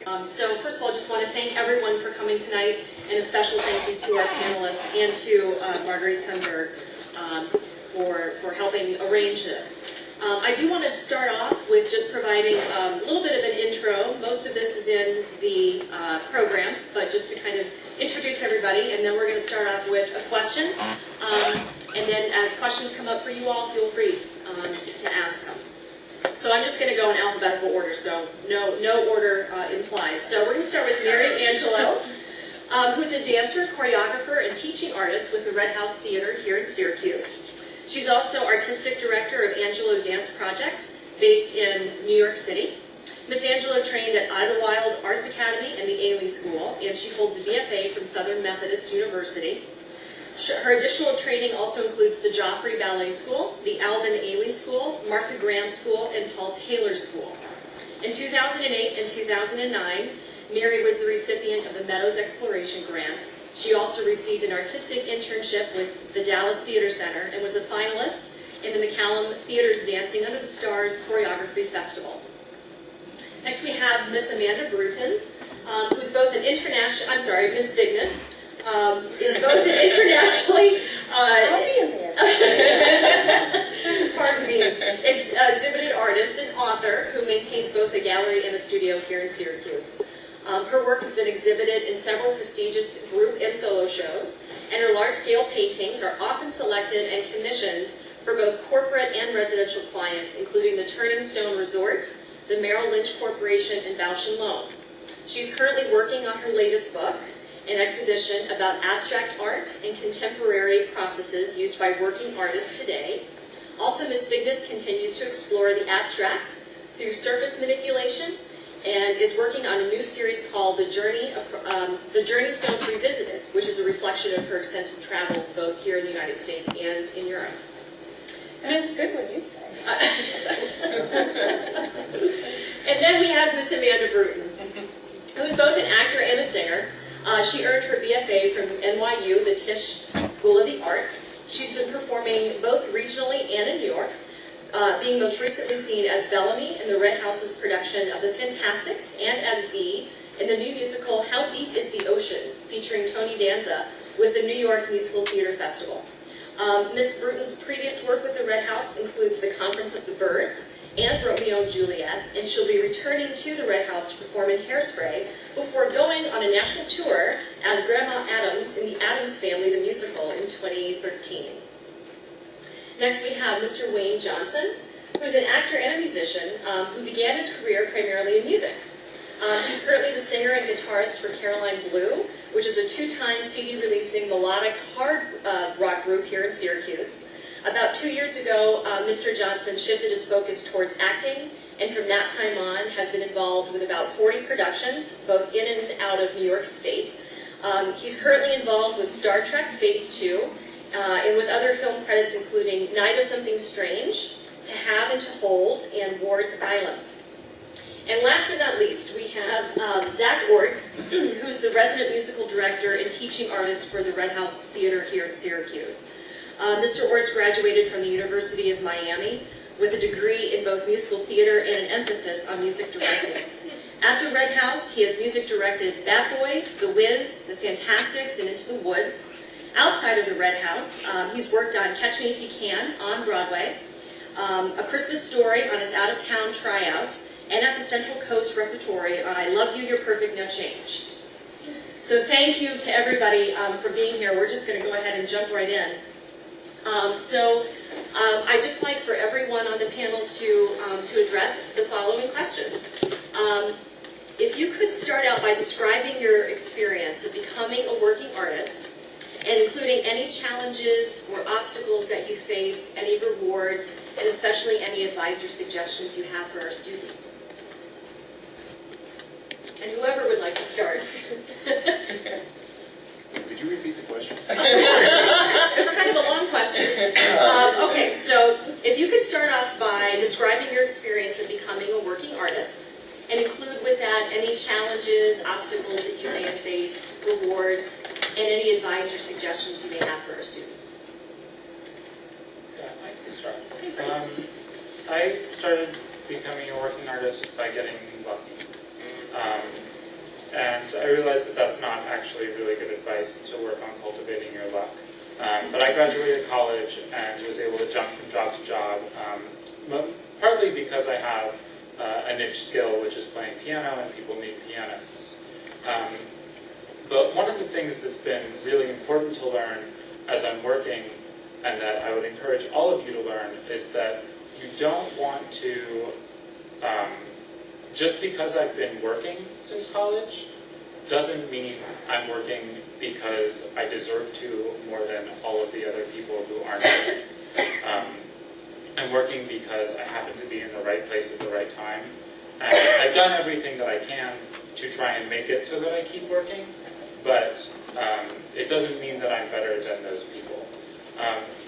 So first of all, I just want to thank everyone for coming tonight, and a special thank you to our panelists and to Marguerite Sundberg for helping arrange this. I do want to start off with just providing a little bit of an intro. Most of this is in the program, but just to kind of introduce everybody, and then we're going to start off with a question. And then as questions come up for you all, feel free to ask them. So I'm just going to go in alphabetical order, so no order implied. So we're going to start with Mary Angelo, who's a dancer, choreographer, and teaching artist with the Red House Theater here in Syracuse. She's also artistic director of Angelo-Dance Project, based in New York City. Miss Angelo trained at Idlewild Arts Academy and the Ailey School, and she holds a BFA from Southern Methodist University. Her additional training also includes the Joffrey Ballet School, the Alvin Ailey School, Martha Graham School, and Paul Taylor School. In 2008 and 2009, Mary was the recipient of the Meadows Exploration Grant. She also received an artistic internship with the Dallas Theater Center and was a finalist in the McCallum Theater's Dancing Under the Stars Choreography Festival. Next we have Miss Amanda Bruton, who's both an international, Miss Bigness, is both an internationally exhibited artist and author who maintains both a gallery and a studio here in Syracuse. Her work has been exhibited in several prestigious group and solo shows, and her large-scale paintings are often selected and commissioned for both corporate and residential clients, including the Turning Stone Resort, the Merrill Lynch Corporation, and Bausch & Lomb. She's currently working on her latest book, an exhibition about abstract art and contemporary processes used by working artists today. Also, Ms. Bigness continues to explore the abstract through surface manipulation and is working on a new series called The Journey Stones Revisited, which is a reflection of her extensive travels both here in the United States and in Europe. Sounds good when you say. And then we have Miss Amanda Bruton, who's both an actor and a singer. She earned her BFA from NYU, the Tisch School of the Arts. She's been performing both regionally and in New York, being most recently seen as Bellamy in the Red House's production of The Fantastics and as Bee in the new musical How Deep is the Ocean, featuring Tony Danza with the New York Musical Theater Festival. Miss Bruton's previous work with the Red House includes The Conference of the Birds and Romeo and Juliet, and she'll be returning to the Red House to perform in Hairspray before going on a national tour as Grandma Adams in The Addams Family, the musical, in 2013. Next we have Mr. Wayne Johnson, who's an actor and a musician who began his career primarily in music. He's currently the singer and guitarist for Caroline Blue, which is a two-time CD-releasing melodic hard rock group here in Syracuse. About 2 years ago, Mr. Johnson shifted his focus towards acting, and from that time on has been involved with about 40 productions, both in and out of New York State. He's currently involved with Star Trek Phase 2, and with other film credits including Night of Something Strange, To Have and to Hold, and Ward's Island. And last but not least, we have Zack Orts, who's the resident musical director and teaching artist for the Red House Theater here in Syracuse. Mr. Orts graduated from the University of Miami with a degree in both musical theater and an emphasis on music directing. At the Red House, he has music directed Bat Boy, The Wiz, The Fantastics, and Into the Woods. Outside of the Red House, he's worked on Catch Me If You Can on Broadway, A Christmas Story on his out-of-town tryout, and at the Central Coast Repertory on I Love You, You're Perfect, No Change. So thank you to everybody for being here. We're just going to go ahead and jump right in. I'd just like for everyone on the panel to address the following question. If you could start out by describing your experience of becoming a working artist, and including any challenges or obstacles that you faced, any rewards, and especially any advice or suggestions you have for our students. And whoever would like to start. Could you repeat the question? It's kind of a long question. Okay, so if you could start off by describing your experience of becoming a working artist, and include with that any challenges, obstacles that you may have faced, rewards, and any advice or suggestions you may have for our students. Yeah, I can start. I started becoming a working artist by getting lucky. realized that that's not actually really good advice to work on cultivating your luck. But I graduated college and was able to jump from job to job, partly because I have a niche skill, which is playing piano, and people need pianists. But one of the things that's been really important to learn as I'm working, and that I would encourage all of you to learn, is that you don't want to, just because I've been working since college, doesn't mean I'm working because I deserve to more than all of the other people who aren't working. I'm working because I happen to be in the right place at the right time. And I've done everything that I can to try and make it so that I keep working, but it doesn't mean that I'm better than those people.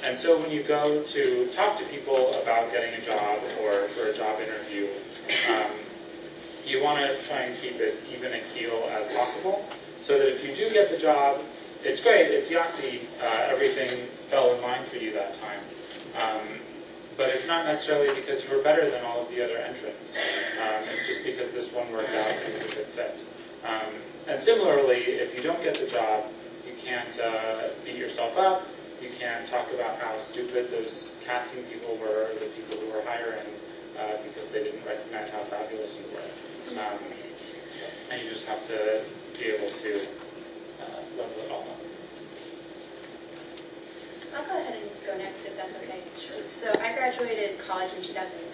And so when you go to talk to people about getting a job or for a job interview, you want to try and keep as even a keel as possible, so that if you do get the job, it's great, it's Yahtzee, everything fell in line for you that time. But it's not necessarily because you were better than all of the other entrants. It's just because this one worked out and it was a good fit. And similarly, if you don't get the job, you can't beat yourself up. You can't talk about how stupid those casting people were, or the people who were hiring, because they didn't recognize how fabulous you were. And you just have to be able to level it all up. I'll go ahead and go next if that's okay. Sure. So I graduated college in 2009,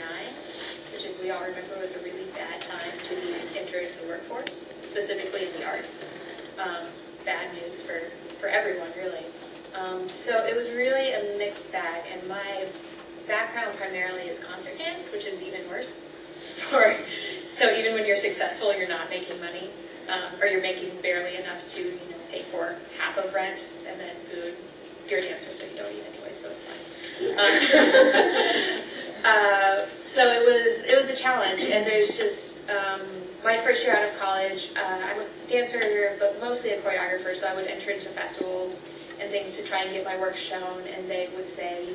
which, as we all remember, was a really bad time to be entered into the workforce, specifically in the arts. Bad news for everyone, really. So it was really a mixed bag, and my background primarily is concert dance, which is even worse. So even when you're successful, you're not making money, or you're making barely enough to pay for half of rent and then food. You're a dancer, so you don't eat anyway, so it's fine. So it was a challenge, and there's just my first year out of college. I'm a dancer, but mostly a choreographer, so I would enter into festivals and things to try and get my work shown, and they would say,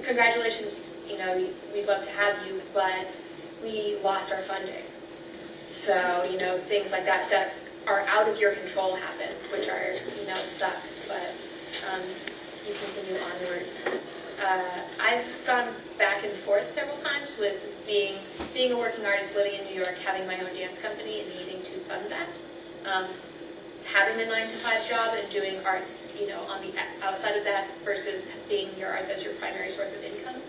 congratulations, we'd love to have you, but we lost our funding. So, things like that are out of your control happen, which are, suck, but you continue onward. I've gone back and forth several times with being a working artist living in New York, having my own dance company and needing to fund that. Having a 9-to-5 job and doing arts, on the outside of that versus being your arts as your primary source of income.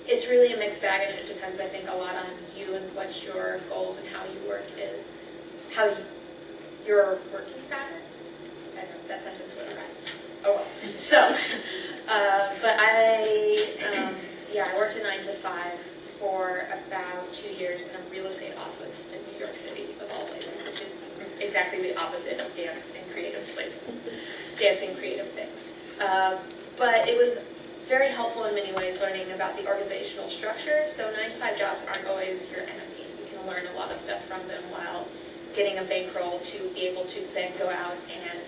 It's really a mixed bag, and it depends, I think, a lot on you and what your goals and how you work is. Your working patterns? I don't know, that sentence went right. Oh well. So, but I worked a 9-to-5 for about 2 years in a real estate office in New York City, of all places, which is exactly the opposite of dance and creative places, dancing creative things. But it was very helpful in many ways, learning about the organizational structure. So 9-to-5 jobs aren't always your enemy. You can learn a lot of stuff from them while getting a bankroll to be able to then go out and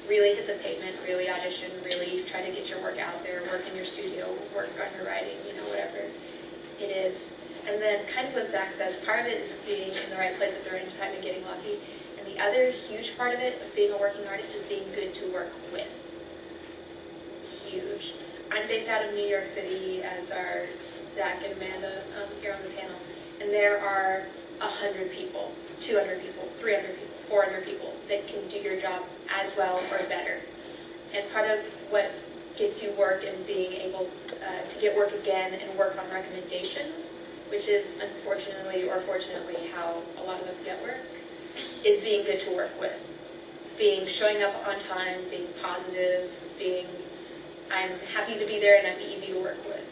really hit the pavement, really audition, really try to get your work out there, work in your studio, work on your writing, whatever it is. And then kind of what Zach said, part of it is being in the right place at the right time and getting lucky. And the other huge part of it, of being a working artist, is being good to work with. Huge. I'm based out of New York City, as are Zack and Amanda here on the panel. And there are 100 people, 200 people, 300 people, 400 people that can do your job as well or better. And part of what gets you work and being able to get work again and work on recommendations, which is unfortunately or fortunately how a lot of us get work, is being good to work with. Showing up on time, being positive, I'm happy to be there and I'm easy to work with,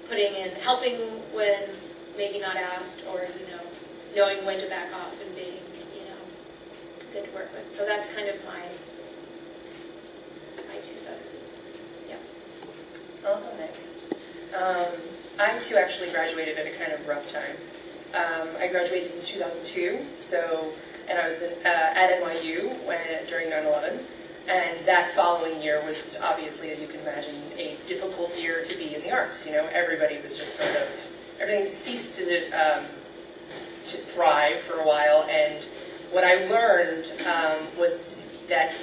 putting in, helping when maybe not asked, or, knowing when to back off and being, good to work with. So that's kind of my 2 cents. Yeah. I'll go next. I too actually graduated at a kind of rough time. I graduated in 2002, and I was at NYU during 9/11. And that following year was obviously, as you can imagine, a difficult year to be in the arts. Everybody was just everything ceased for thrive for a while, and what I learned was that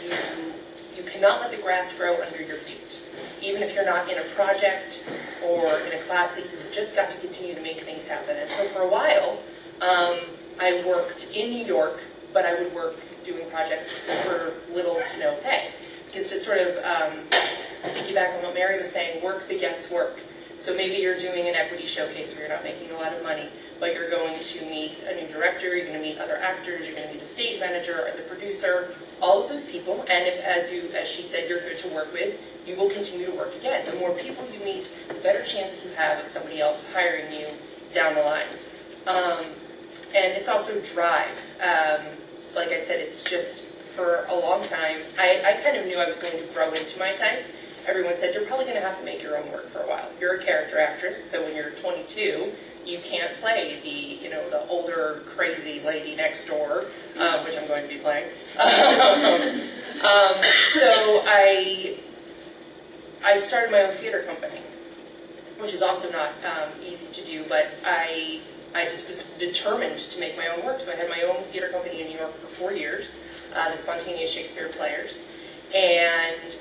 you cannot let the grass grow under your feet. Even if you're not in a project or in a class, you've just got to continue to make things happen. And so for a while, I worked in New York, but I would work doing projects for little to no pay. Because to sort of piggyback on what Mary was saying, work begets work. So maybe you're doing an equity showcase where you're not making a lot of money, but you're going to meet a new director, you're going to meet other actors, you're going to meet a stage manager or the producer, all of those people. And if, as she said, you're good to work with, you will continue to work again. The more people you meet, the better chance you have of somebody else hiring you down the line. And it's also drive. Like I said, it's just for a long time. I kind of knew I was going to grow into my type. Everyone said, you're probably going to have to make your own work for a while. You're a character actress, so when you're 22, you can't play the older, crazy lady next door, which I'm going to be playing. So I started my own theater company, which is also not easy to do, but I just was determined to make my own work. So I had my own theater company in New York for 4 years, the Spontaneous Shakespeare Players. And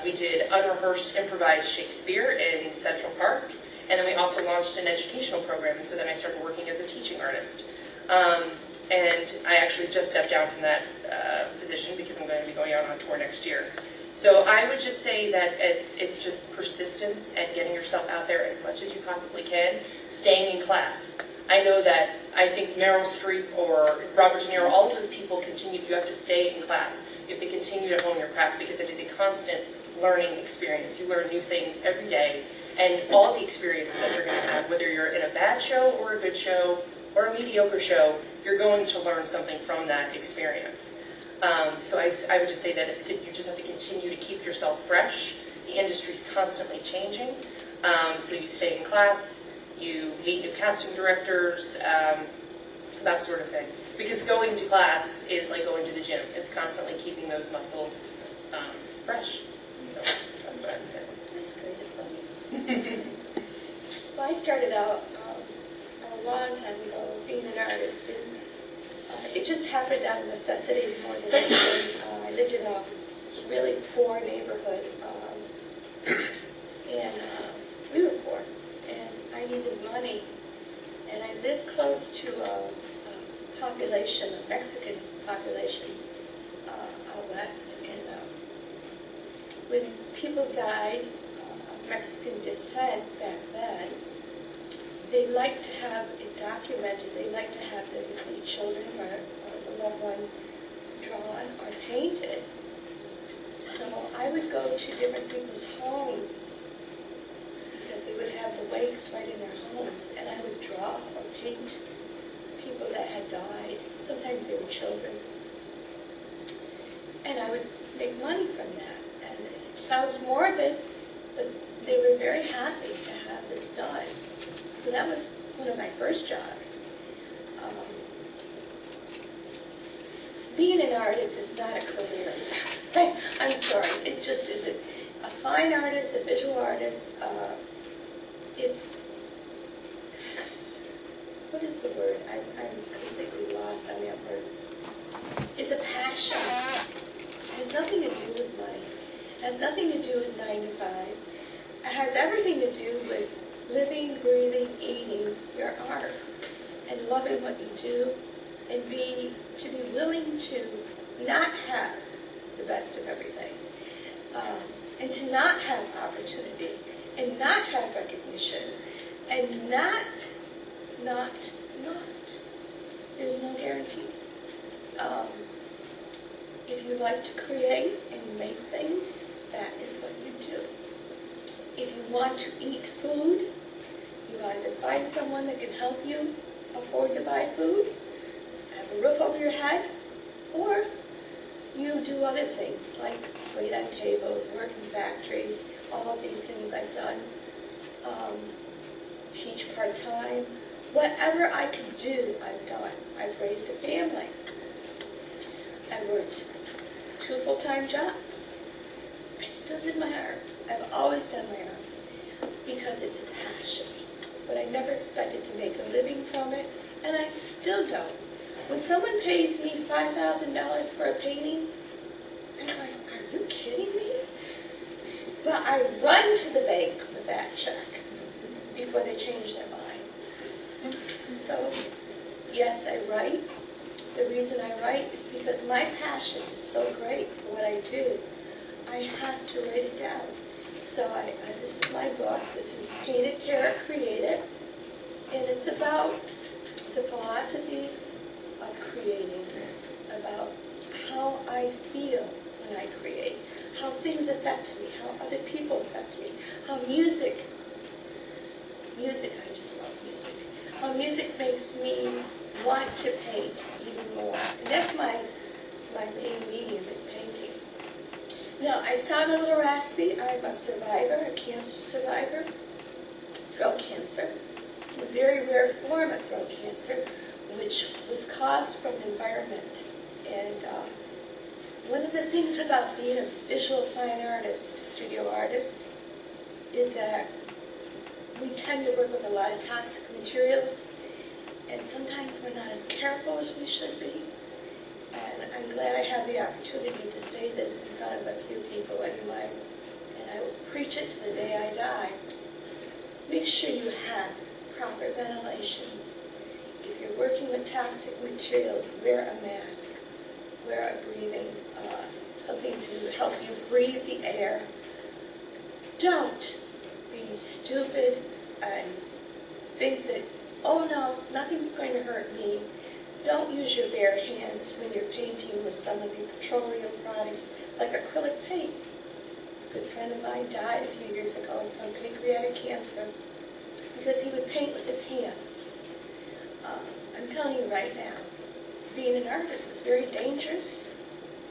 we did unrehearsed improvised Shakespeare in Central Park. And then we also launched an educational program, and so then I started working as a teaching artist. And I actually just stepped down from that position because I'm going to be going out on tour next year. So I would just say that it's just persistence and getting yourself out there as much as you possibly can, staying in class. I know that I think Meryl Streep or Robert De Niro, all of those people you have to stay in class. You have to continue to hone your craft because it is a constant learning experience. You learn new things every day, and all the experiences that you're going to have, whether you're in a bad show or a good show or a mediocre show, you're going to learn something from that experience. So I would just say that you just have to continue to keep yourself fresh. The industry's constantly changing, so you stay in class, you meet new casting directors, that sort of thing. Because going to class is like going to the gym. It's constantly keeping those muscles fresh. So that's what I would say. That's great advice. Well, I started out a long time ago being an artist, and it just happened out of necessity more than anything. I lived in a really poor neighborhood, and we were poor, and I needed money, and I lived close to a population, a Mexican population out west, and when people died of Mexican descent back then, they liked to have it documented. They liked to have the children or the loved one drawn or painted. So I would go to different people's homes because they would have the wakes right in their homes, and I would draw or paint people that had died. Sometimes they were children. And I would make money from that. And it sounds morbid, but they were very happy to have this done. So that was one of my first jobs. Being an artist is not a career. I'm sorry, it just isn't. A fine artist, a visual artist, it's, what is the word? I'm completely lost on that word. It's a passion. It has nothing to do with money. It has nothing to do with 9 to 5. It has everything to do with living, breathing, eating your art, and loving what you do, and to be willing to not have the best of everything, and to not have opportunity, and not have recognition, and not. There's no guarantees. If you like to create and make things, that is what you do. If you want to eat food, you either find someone that can help you afford to buy food, have a roof over your head, or you do other things like wait on tables, work in factories, all of these things I've done, teach part-time. Whatever I could do, I've done. I've raised a family. I worked 2 full-time jobs. I still did my art. I've always done my art because it's a passion. But I never expected to make a living from it And I still don't. When someone pays me $5,000 for a painting, I'm like, are you kidding me? But I run to the bank with that check before they change their mind. So, yes, I write. The reason I write is because my passion is so great for what I do. I have to write it down. So this is my book. This is Painted Terror Created. And it's about the philosophy of creating, about how I feel when I create, how things affect me, how other people affect me, how music, I just love music, how music makes me want to paint even more. And that's my main medium is painting. Now, I sound a little raspy. I'm a survivor, a cancer survivor, throat cancer, a very rare form of throat cancer, which was caused from the environment. And one of the things about being a visual fine artist, studio artist, is that we tend to work with a lot of toxic materials, and sometimes we're not as careful as we should be. And I'm glad I have the opportunity to say this in front of a few people, and I will preach it to the day I die. Make sure you have proper ventilation. If you're working with toxic materials, wear a mask, wear a breathing, something to help you breathe the air. Don't be stupid and think that, oh no, nothing's going to hurt me. Don't use your bare hands when you're painting with some of the petroleum products like acrylic paint. A good friend of mine died a few years ago from pancreatic cancer because he would paint with his hands. I'm telling you right now, being an artist is very dangerous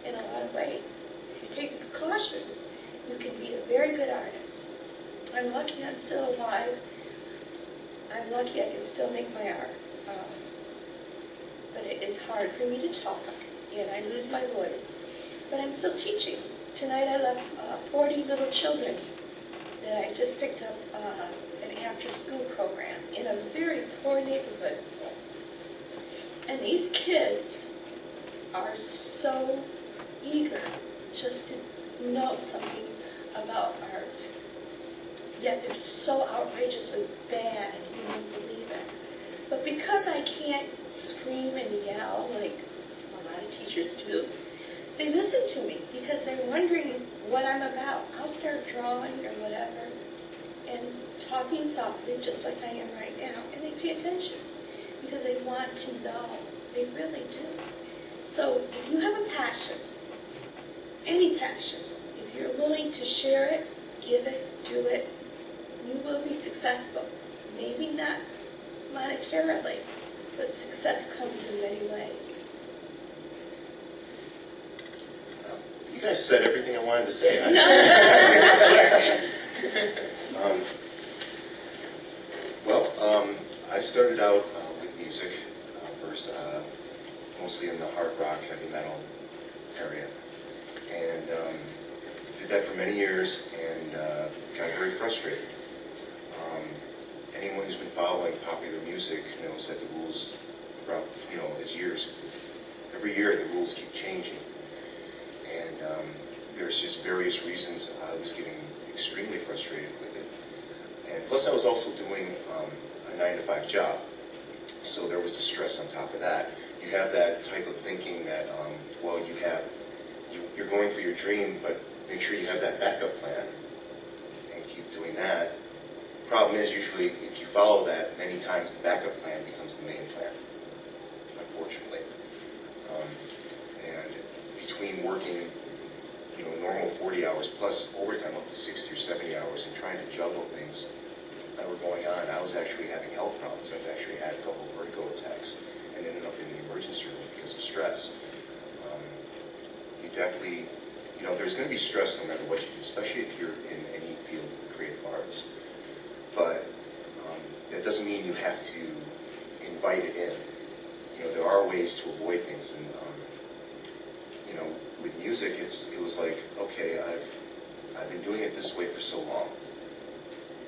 in a lot of ways. If you take the precautions, you can be a very good artist. I'm lucky I'm still alive. I'm lucky I can still make my art. But it is hard for me to talk, and I lose my voice. But I'm still teaching. Tonight I left 40 little children that I just picked up an after-school program in a very poor neighborhood. And these kids are so eager just to know something about art. Yet they're so outrageously bad, you won't believe it. But because I can't scream and yell like a lot of teachers do, they listen to me because they're wondering what I'm about. I'll start drawing or whatever and talking softly just like I am right now, and they pay attention because they want to know. They really do. So if you have a passion, any passion, if you're willing to share it, give it, do it, you will be successful. Maybe not monetarily, but success comes in many ways. You guys said everything I wanted to say. I started out with music first, mostly in the hard rock, heavy metal area, and did that for many years and got very frustrated. Anyone who's been following popular music knows that the rules throughout, as years, every year the rules keep changing. And there's just various reasons I was getting extremely frustrated with it. And plus I was also doing a 9-to-5 job. So there was the stress on top of that. You have that type of thinking that, you're going for your dream, but make sure you have that backup plan and keep doing that. Problem is, usually, if you follow that, many times the backup plan becomes the main plan, unfortunately. And between working, normal 40 hours plus overtime up to 60 or 70 hours and trying to juggle things that were going on, I was actually having health problems. I've actually had a couple of vertigo attacks and ended up in the emergency room because of stress. You definitely, there's going to be stress no matter what you do, especially if you're in any field of the creative arts. But that doesn't mean you have to invite it in. There are ways to avoid things. And, with music, it was like, okay, I've been doing it this way for so long.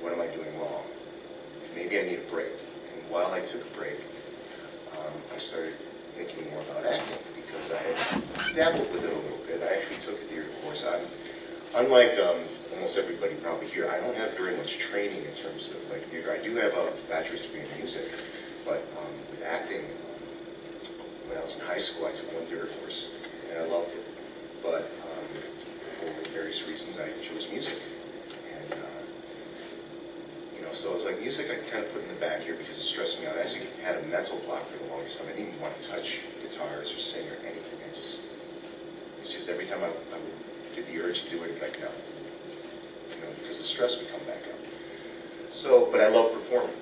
What am I doing wrong? Maybe I need a break. And while I took a break, I started thinking more about acting because I had dabbled with it a little bit. I actually took a theater course. Unlike almost everybody probably here, I don't have very much training in terms of like theater. I do have a bachelor's degree in music, but with acting, when I was in high school, I took one theater course, and I loved it. But for various reasons, I chose music. And, so it was like music I kind of put in the back here because it stressed me out. I actually had a mental block for the longest time. I didn't even want to touch guitars or sing or anything. It's just every time I would get the urge to do it, like, no. Because the stress would come back up. So, but I love performing.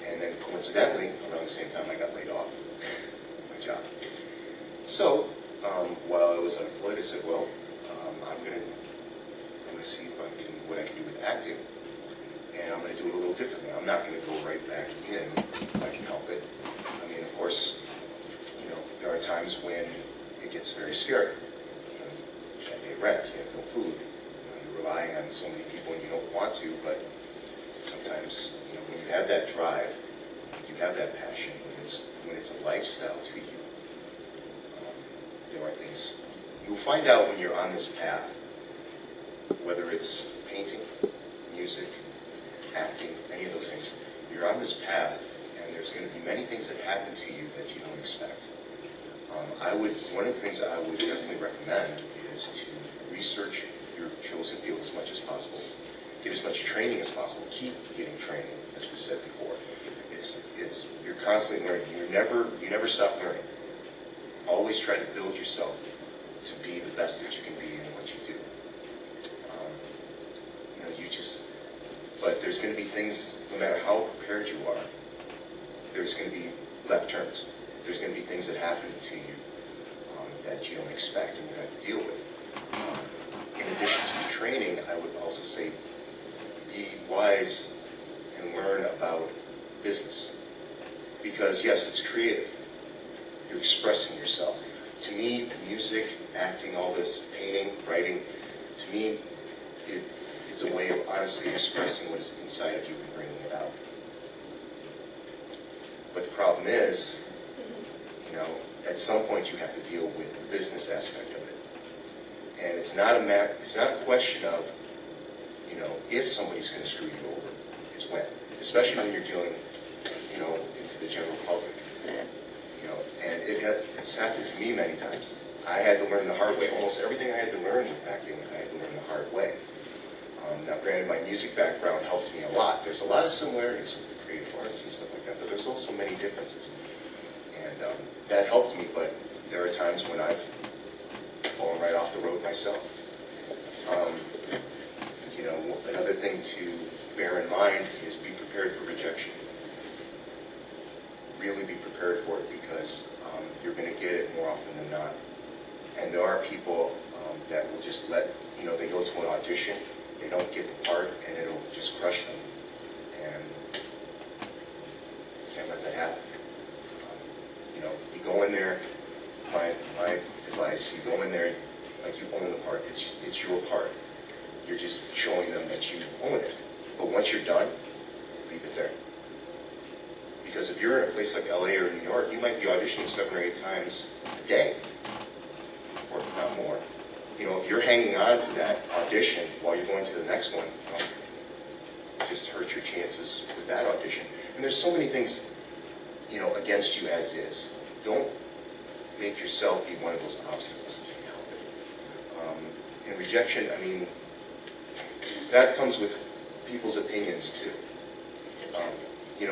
And then coincidentally, around the same time I got laid off from my job. So, while I was unemployed, I said, well, I'm going to see what I can do with acting, and I'm going to do it a little differently. I'm not going to go right back in if I can help it. I mean, of course, there are times when it gets very scary. You can't pay rent, you have no food. You're relying on so many people and you don't want to, but sometimes, when you have that drive, you have that passion, when it's a lifestyle to you, there are things. You'll find out when you're on this path, whether it's painting, music, acting, any of those things, you're on this path, and there's going to be many things that happen to you that you don't expect. One of the things I would definitely recommend is to research your chosen field as much as possible, get as much training as possible, keep getting training, as we said before. You're constantly learning. You never stop learning. Always try to build yourself to be the best that you can be in what you do. But there's going to be things, no matter how prepared you are, there's going to be left turns. There's going to be things that happen to you that you don't expect and you have to deal with. In addition to the training, I would also say be wise and learn about business. Because yes, it's creative. You're expressing yourself. To me, music, acting, all this, painting, writing, to me, it's a way of honestly expressing what is inside of you and bringing it out. But the problem is, at some point you have to deal with the business aspect of it. And it's not a question of, if somebody's going to screw you over. It's when. Especially when you're dealing, into the general public. And it's happened to me many times. I had to learn the hard way. Almost everything I had to learn with acting, I had to learn the hard way. Now, granted, my music background helped me a lot. There's a lot of similarities with the creative arts and stuff like that, but there's also many differences. And that helped me, but there are times when I've fallen right off the road myself. Another thing to bear in mind is be prepared for rejection. Really be prepared for it because you're going to get it more often than not. And there are people that will just they go to an audition, they don't get the part, and it'll just crush them. And you can't let that happen. You go in there, my advice, you go in there like you own the part. It's your part. You're just showing them that you own it. But once you're done, leave it there. Because if you're in a place like LA or New York, you might be auditioning 7 or 8 times a day, or not more. If you're hanging on to that audition while you're going to the next one, just hurt your chances with that audition. And there's so many things, against you as is. Don't make yourself be one of those obstacles if you can help it. And rejection, that comes with people's opinions too.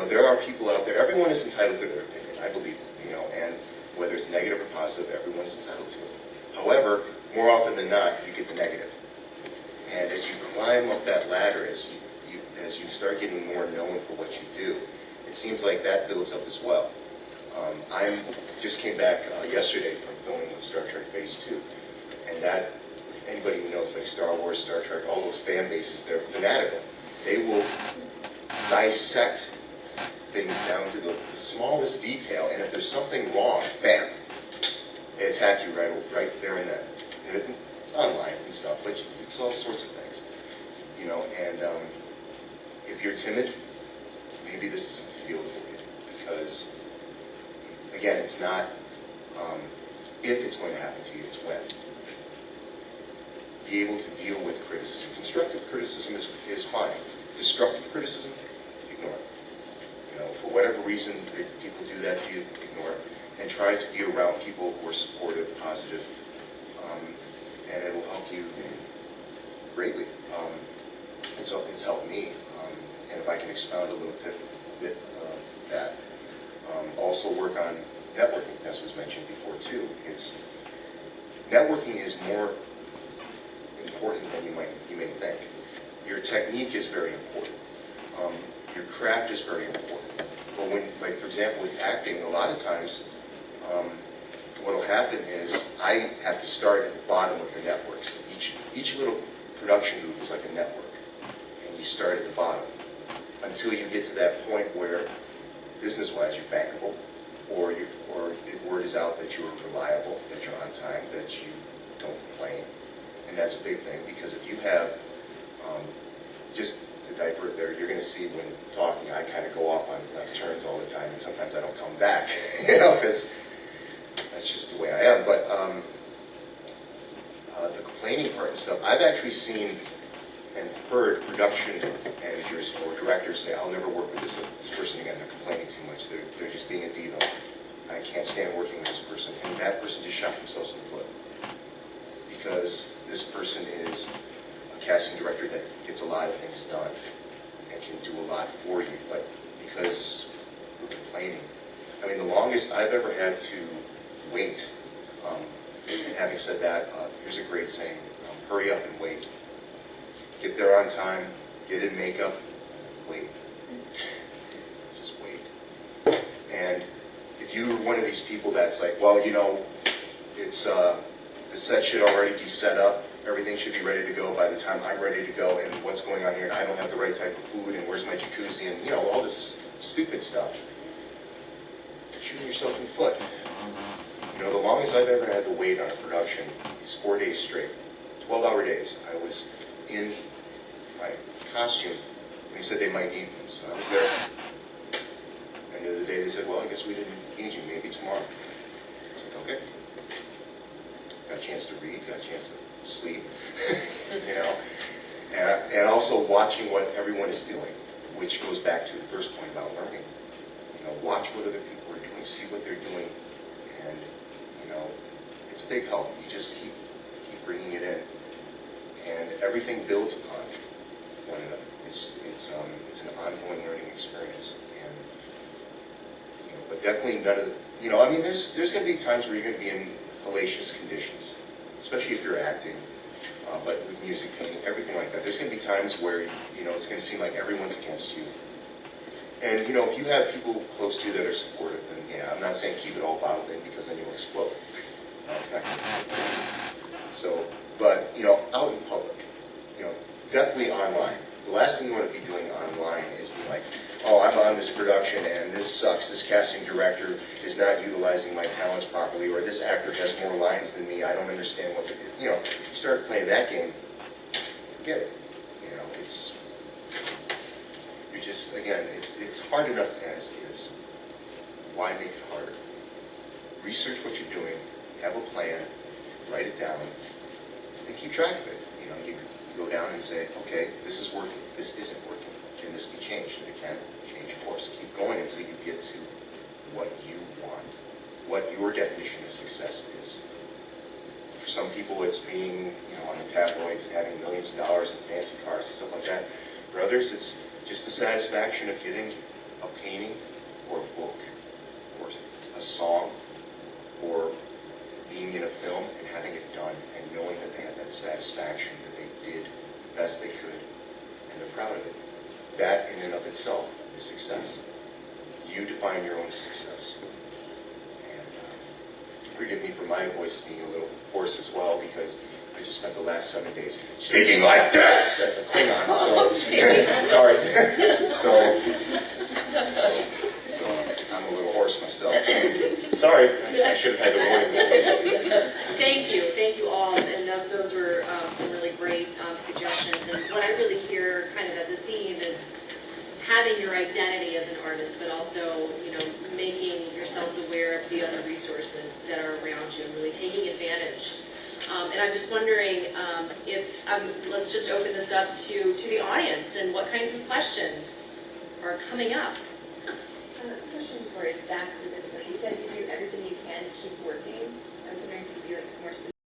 There are people out there, everyone is entitled to their opinion, I believe, and whether it's negative or positive, everyone is entitled to it. However, more often than not, you get the negative. And as you climb up that ladder, as you start getting more known for what you do, it seems like that builds up as well. I just came back yesterday from filming with Star Trek Phase 2, and that, anybody who knows like Star Wars, Star Trek, all those fan bases, they're fanatical. They will dissect things down to the smallest detail, and if there's something wrong, bam, they attack you right there and then. And it's online and stuff, but it's all sorts of things, and if you're timid, maybe this isn't the field for you. because, again, it's not if it's going to happen to you, it's when. Be able to deal with criticism. Constructive criticism is fine. Destructive criticism, ignore it. You know, for whatever reason people do that to you, ignore it. And try to be around people who are supportive, positive, and it will help you greatly. It's helped me, and if I can expound a little bit that. Also work on networking, as was mentioned before too. Networking is more important than you may think. Your technique is very important. Your craft is very important. But when, like for example, with acting, a lot of times, what will happen is I have to start at the bottom of the network. So each little production group is like a network, and you start at the bottom until you get to that point where, business-wise, you're bankable, or the word is out that you're reliable, that you're on time, that you don't complain. And that's a big thing, because if you have, just to divert there, you're going to see when talking, I kind of go off on like turns all the time, and sometimes I don't come back, you know, because that's just the way I am. But the complaining part and stuff, I've actually seen and heard production managers or directors say, I'll never work with this person again, they're complaining too much, they're just being a diva. I can't stand working with this person. And that person just shot themselves in the foot. Because this person is a casting director that gets a lot of things done and can do a lot for you, but because we're complaining. I mean, the longest I've ever had to wait, and having said that, here's a great saying, hurry up and wait. Get there on time, get in makeup, and wait. Just wait. And if you're one of these people that's like, well, you know, it's the set should already be set up, everything should be ready to go by the time I'm ready to go, and what's going on here, and I don't have the right type of food, and where's my jacuzzi, and you know, all this stupid stuff. You're shooting yourself in the foot. You know, the longest I've ever had to wait on a production is 4 days straight, 12-hour days. I was in my costume. They said they might need them, so I was there. End of the day, they said, well, I guess we didn't need you, maybe tomorrow. I said, okay. Got a chance to read, got a chance to sleep, you know. And also watching what everyone is doing, which goes back to the first point about learning. You know, watch what other people are doing, see what they're doing, and, you know, it's a big help. You just keep bringing it in. And everything builds upon one another. It's an ongoing learning experience, and you know, but definitely none of the, you know, I mean, there's going to be times where you're going to be in hellacious conditions, especially if you're acting, but with music, painting, everything like that. There's going to be times where you know it's going to seem like everyone's against you, and you know if you have people close to you that are supportive, then yeah, I'm not saying keep it all bottled in because then you'll explode. That's not going to happen. So. But, you know, out in public, you know, definitely online. The last thing you want to be doing online is be like, oh, I'm on this production and this sucks. This casting director is not utilizing my talents properly, or this actor has more lines than me. I don't understand what to do. You know, you start playing that game, forget it. You know, you're just, again, it's hard enough as is. Why make it harder? Research what you're doing, have a plan, write it down, and keep track of it. You know, you go down and say, okay, this is working, this isn't working. Can this be changed? If it can, change course. Keep going until you get to what you want, what your definition of success is. For some people, it's being, you know, on the tabloids and having millions of dollars and fancy cars and stuff like that. For others, it's just the satisfaction of getting a painting or a book or a song or being in a film and having it done and knowing that they have that satisfaction that they did the best they could and they're proud of it. That in and of itself is success. You define your own success. And forgive me for my voice being a little hoarse as well because I just spent the last 7 days speaking like this as a Klingon, so sorry. so I'm a little hoarse myself. Sorry, I should have had a warning that. Thank you all, and those were some really great suggestions. And what I really hear kind of as a theme is having your identity as an artist, but also, you know, yourselves aware of the other resources that are around you and really taking advantage. And I'm just wondering if, let's just open this up to the audience and what kinds of questions are coming up. A question for Zack,